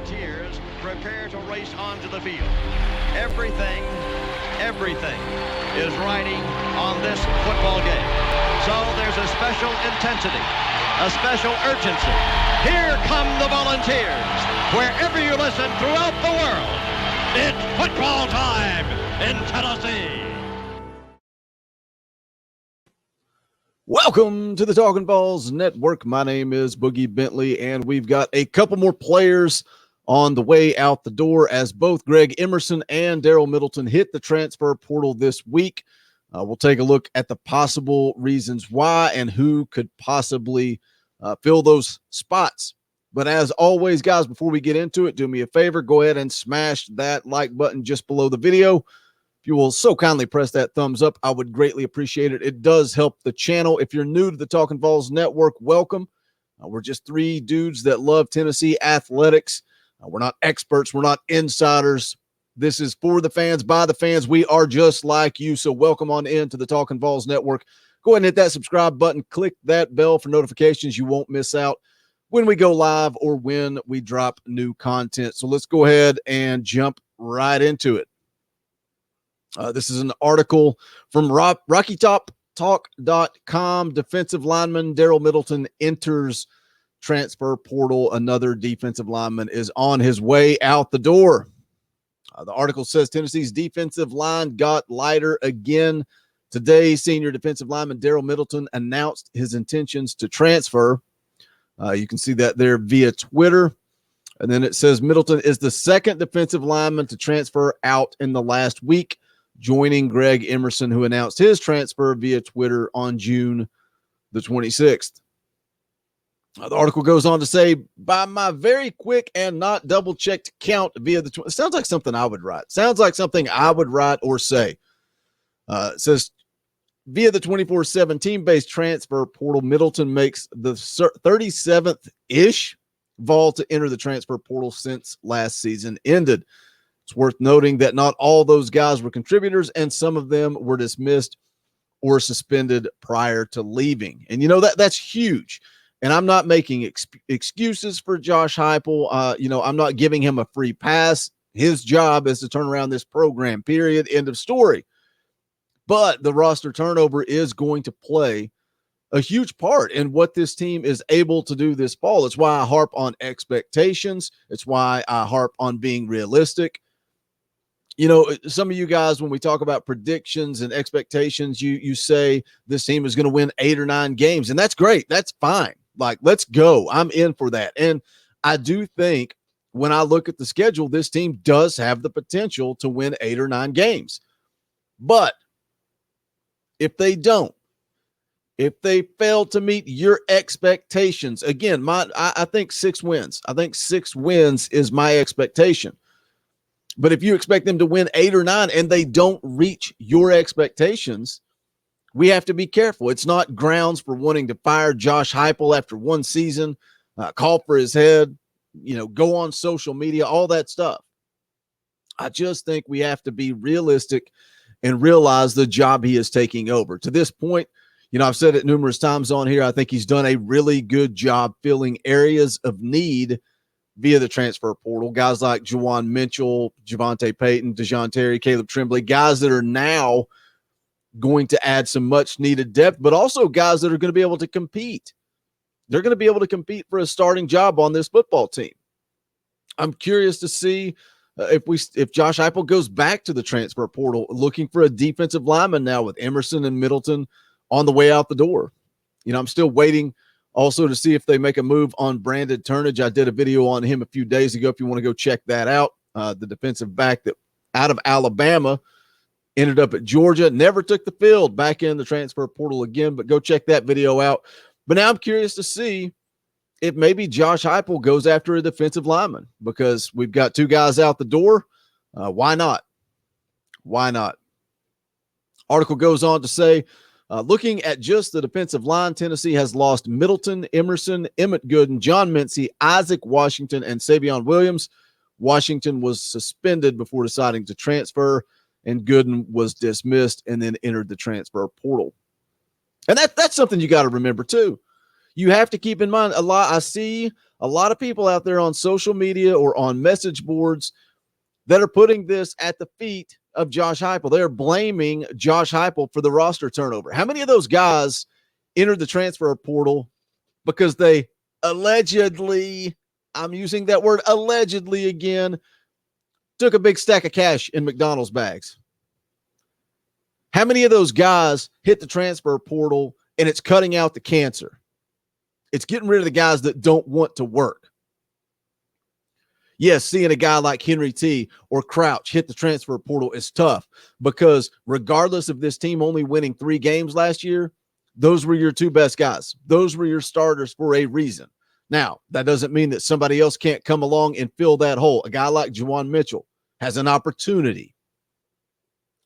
volunteers prepare to race onto the field. Everything is riding on this football game. So there's a special intensity, a special urgency. Here come the volunteers. Wherever you listen throughout the world, it's football time in Tennessee. Welcome to the Talkin' VAWLS Network. My name is Boogie Bentley, and we've got a couple more players on the way out the door as both Greg Emerson and Daryl Middleton hit the transfer portal this week. We'll take a look at the possible reasons why and who could possibly fill those spots. But as always, guys, before we get into it, do me a favor, go ahead and smash that like button just below the video. If you will so kindly press that thumbs up, I would greatly appreciate it. It does help the channel. If you're new to the Talkin' VAWLS Network, welcome. We're just three dudes that love Tennessee athletics. We're not experts. We're not insiders. This is for the fans, by the fans. We are just like you. So welcome on into the Talkin' VAWLS Network. Go ahead and hit that subscribe button. Click that bell for notifications. You won't miss out when we go live or when we drop new content. So let's go ahead and jump right into it. This is an article from RockyTopTalk.com. Defensive lineman Daryl Middleton enters transfer portal. Another defensive lineman is on his way out the door. The article says Tennessee's defensive line got lighter again. Today, senior defensive lineman Daryl Middleton announced his intentions to transfer. You can see that there via Twitter. And then it says Middleton is the second defensive lineman to transfer out in the last week, joining Greg Emerson, who announced his transfer via Twitter on June the 26th. The article goes on to say, by my very quick and not double-checked count via the – it sounds like something I would write. Sounds like something I would write or say. It says, via the 24/7 team-based transfer portal, Middleton makes the 37th-ish Vol to enter the transfer portal since last season ended. It's worth noting that not all those guys were contributors, and some of them were dismissed or suspended prior to leaving. And, you know, that's huge. And I'm not making excuses for Josh Heupel. I'm not giving him a free pass. His job is to turn around this program, period, end of story. But the roster turnover is going to play a huge part in what this team is able to do this fall. It's why I harp on expectations. It's why I harp on being realistic. You know, some of you guys, when we talk about predictions and expectations, you say this team is going to win 8 or 9 games, and that's great. That's fine. Like, let's go. I'm in for that. And I do think when I look at the schedule, this team does have the potential to win 8 or 9 games. But if they don't, if they fail to meet your expectations, again, I think 6 wins. I think 6 wins is my expectation. But if you expect them to win 8 or 9 and they don't reach your expectations, we have to be careful. It's not grounds for wanting to fire Josh Heupel after one season, call for his head, go on social media, all that stuff. I just think we have to be realistic and realize the job he is taking over. To this point, I've said it numerous times on here, I think he's done a really good job filling areas of need via the transfer portal. Guys like Juwan Mitchell, Javonte Payton, Dejon Terry, Caleb Tremblay, guys that are now going to add some much needed depth, but also guys that are going to be able to compete. They're going to be able to compete for a starting job on this football team. I'm curious to see if Josh Heupel goes back to the transfer portal looking for a defensive lineman now with Emerson and Middleton on the way out the door. I'm still waiting also to see if they make a move on Brandon Turnage. I did a video on him a few days ago if you want to go check that out. The defensive back that out of Alabama ended up at Georgia, never took the field, back in the transfer portal again, but go check that video out. But now I'm curious to see if maybe Josh Heupel goes after a defensive lineman because we've got 2 guys out the door. Why not? Why not? Article goes on to say, looking at just the defensive line, Tennessee has lost Middleton, Emerson, Emmett Gooden, John Mincy, Isaac Washington, and Savion Williams. Washington was suspended before deciding to transfer, and Gooden was dismissed and then entered the transfer portal. And that's something you got to remember too. You have to keep in mind a lot. I see a lot of people out there on social media or on message boards that are putting this at the feet of Josh Heupel. They're blaming Josh Heupel for the roster turnover. How many of those guys entered the transfer portal because they allegedly, I'm using that word allegedly again, took a big stack of cash in McDonald's bags? How many of those guys hit the transfer portal and it's cutting out the cancer? It's getting rid of the guys that don't want to work. Yes, seeing a guy like Henry T or Crouch hit the transfer portal is tough because regardless of this team only winning 3 games last year, those were your 2 best guys. Those were your starters for a reason. Now, that doesn't mean that somebody else can't come along and fill that hole. A guy like Juwan Mitchell has an opportunity.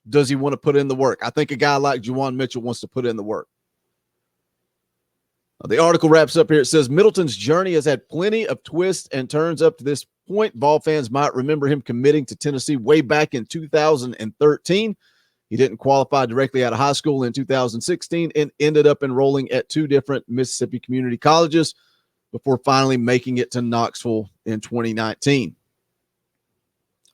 Does he want to put in the work? I think a guy like Juwan Mitchell wants to put in the work. The article wraps up here. It says, Middleton's journey has had plenty of twists and turns up to this point. Vol fans might remember him committing to Tennessee way back in 2013. He didn't qualify directly out of high school in 2016 and ended up enrolling at 2 different Mississippi community colleges before finally making it to Knoxville in 2019.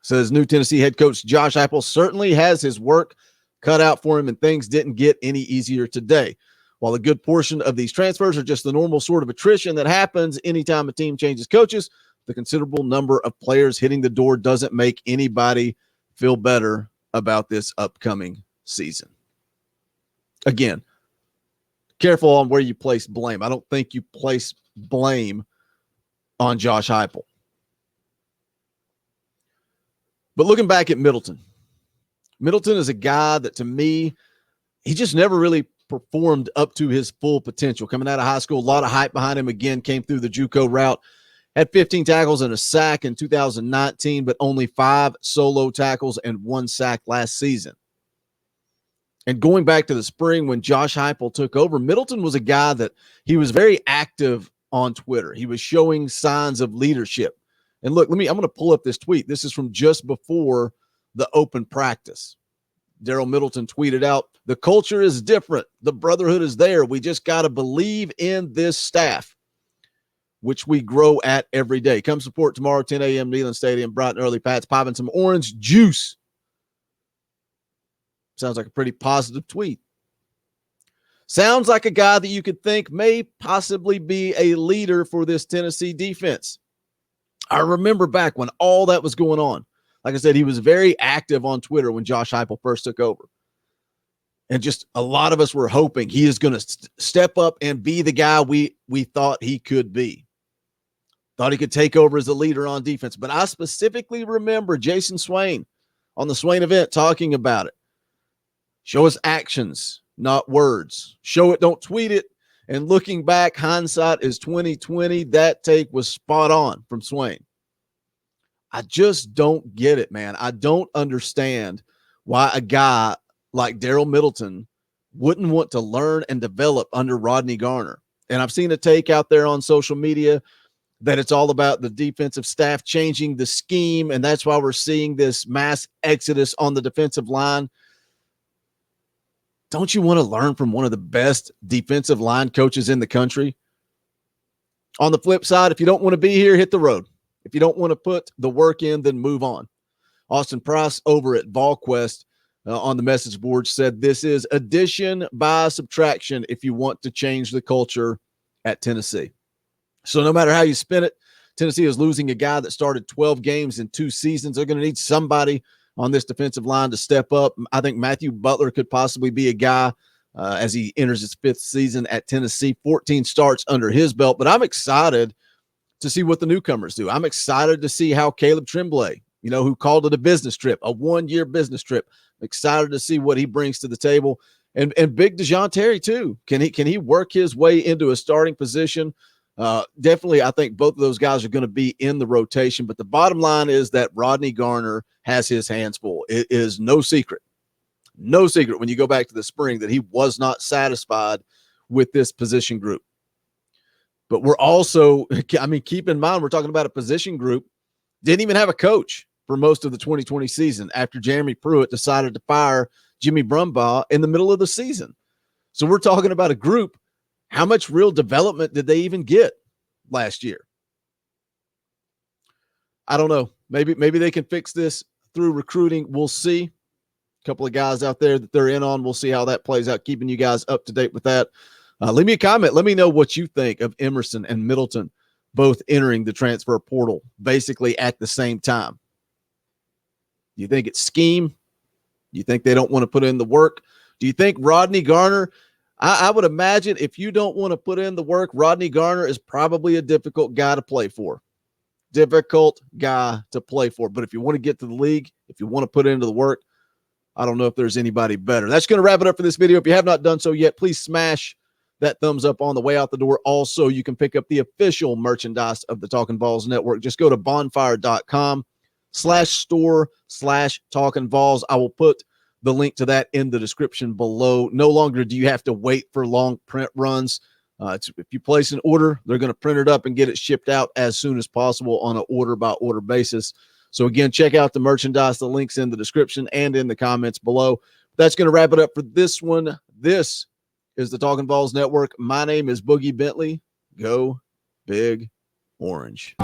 Says new Tennessee head coach Josh Heupel certainly has his work cut out for him, and things didn't get any easier today. While a good portion of these transfers are just the normal sort of attrition that happens anytime a team changes coaches, the considerable number of players hitting the door doesn't make anybody feel better about this upcoming season. Again, careful on where you place blame. I don't think you place blame on Josh Heupel. But looking back at Middleton is a guy that, to me, he just never really performed up to his full potential. Coming out of high school, a lot of hype behind him. Again, came through the JUCO route. Had 15 tackles and a sack in 2019, but only 5 solo tackles and 1 sack last season. And going back to the spring when Josh Heupel took over, Middleton was a guy that he was very active on Twitter. He was showing signs of leadership. And look, I'm going to pull up this tweet. This is from just before the open practice. Daryl Middleton tweeted out, "The culture is different. The brotherhood is there. We just got to believe in this staff, which we grow at every day. Come support tomorrow, 10 a.m. Neyland Stadium, bright and early. Pat's popping some orange juice." Sounds like a pretty positive tweet. Sounds like a guy that you could think may possibly be a leader for this Tennessee defense. I remember back when all that was going on. Like I said, he was very active on Twitter when Josh Heupel first took over. And just a lot of us were hoping he is going to step up and be the guy we thought he could be. Thought he could take over as a leader on defense. But I specifically remember Jason Swain on the Swain event talking about it. Show us actions, not words. Show it, don't tweet it. And looking back, hindsight is 2020. That take was spot on from Swain. I just don't get it, man. I don't understand why a guy like Daryl Middleton wouldn't want to learn and develop under Rodney Garner. And I've seen a take out there on social media that it's all about the defensive staff changing the scheme, and that's why we're seeing this mass exodus on the defensive line. Don't you want to learn from one of the best defensive line coaches in the country? On the flip side, if you don't want to be here, hit the road. If you don't want to put the work in, then move on. Austin Price over at VAWLS on the message board said, "This is addition by subtraction if you want to change the culture at Tennessee." So no matter how you spin it, Tennessee is losing a guy that started 12 games in 2 seasons. They're going to need somebody on this defensive line to step up. I think Matthew Butler could possibly be a guy as he enters his 5th season at Tennessee. 14 starts under his belt, but I'm excited to see what the newcomers do. I'm excited to see how Caleb Tremblay, who called it a business trip, a 1-year business trip. I'm excited to see what he brings to the table. And big DeJoun Terry too. Can he work his way into a starting position? Definitely, I think both of those guys are going to be in the rotation. But the bottom line is that Rodney Garner has his hands full. It is no secret when you go back to the spring that he was not satisfied with this position group. But we're also, keep in mind, we're talking about a position group. Didn't even have a coach for most of the 2020 season after Jeremy Pruitt decided to fire Jimmy Brumbaugh in the middle of the season. So we're talking about a group. How much real development did they even get last year? I don't know. Maybe they can fix this through recruiting. We'll see. A couple of guys out there that they're in on. We'll see how that plays out, keeping you guys up to date with that. Leave me a comment. Let me know what you think of Emerson and Middleton both entering the transfer portal basically at the same time. Do you think it's scheme? Do you think they don't want to put in the work? Do you think Rodney Garner, I would imagine if you don't want to put in the work, Rodney Garner is probably a difficult guy to play for. Difficult guy to play for. But if you want to get to the league, if you want to put into the work, I don't know if there's anybody better. That's going to wrap it up for this video. If you have not done so yet, please smash that thumbs up on the way out the door. Also, you can pick up the official merchandise of the Talkin VAWLS Network. Just go to bonfire.com/store/Talkin VAWLS. I will put the link to that in the description below. No longer do you have to wait for long print runs. If you place an order, they're going to print it up and get it shipped out as soon as possible on an order-by-order basis. So, again, check out the merchandise. The link's in the description and in the comments below. That's going to wrap it up for this one. This is the Talkin VAWLS Network. My name is Boogie Bentley. Go Big Orange.